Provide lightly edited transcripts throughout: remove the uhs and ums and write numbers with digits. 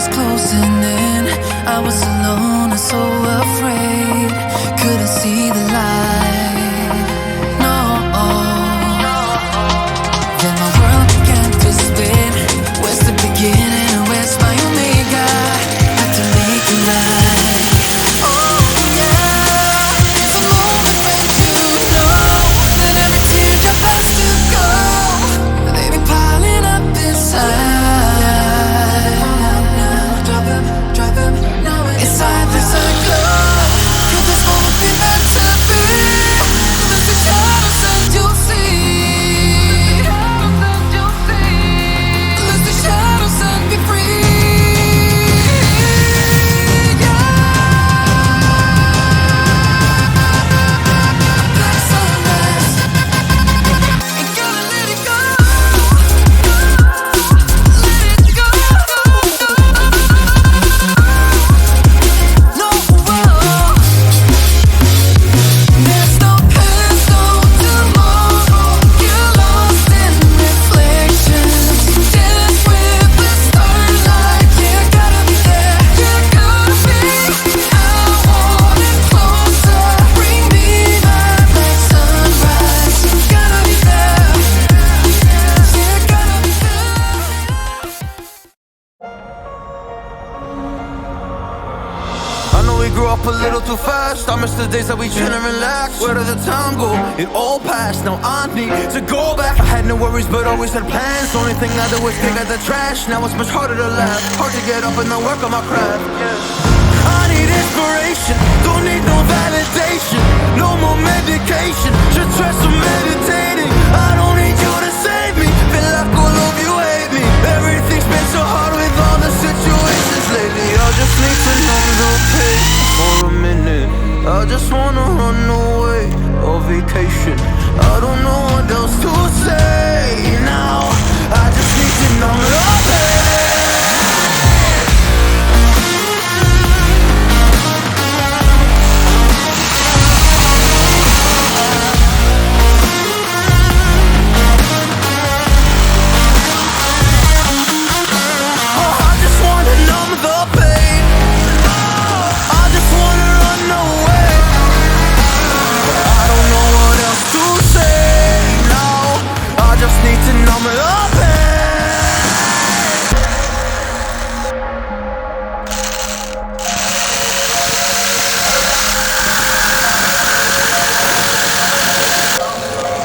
was closing in, I was alone and so afraid. Couldn't see the light, no. Then my world began to spin. Where's the beginning and where's my omega? Had to make a light. Oh yeah, it's a moment when you know that every teardrop has to go. They've been piling up inside. Inside this circle, could this moment be meant to be? Lose the shadows and you'll see. Lose the shadows and be free. Black sunrise, ain't gonna let it go. Let it go. No, there's no past, no tomorrow. You're lost in reflections. Dance with the starlight. Yeah, gotta be there. You gotta be. I want it closer. Bring me my black sunrise. Gotta be there. Yeah, gotta be I know we grew up a little too fast. I miss the days that we chill and relax. Where did the time go? It all passed. Now I need to go back. I had no worries but always had plans. Only thing I did was pick at the trash. Now it's much harder to laugh. Hard to get up and then work on my craft. I need inspiration. Don't need no validation. No more medication. Should try some meditating. I don't need you to save me. Feel like all of you hate me. Everything's been so hard with all the situations lately. I just need to numb the pain for a minute. I just wanna run away on vacation. I don't know what else to say now. I just need to numb the pain. Oh, I just wanna numb the pain. I just wanna run away. I don't know what else to say now. I just need to numb the pain.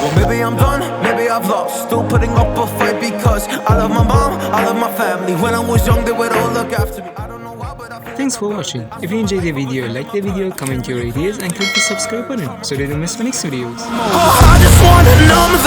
Well, maybe I'm done, maybe I've lost. Still putting up a fight because I love my mom, I love my family. When I was young, they would all look after me. I don't know why, but I feel. Thanks for watching. If you enjoyed the video, like the video, comment your ideas and click the subscribe button so that you don't miss my next videos. Oh, I just wanna numb the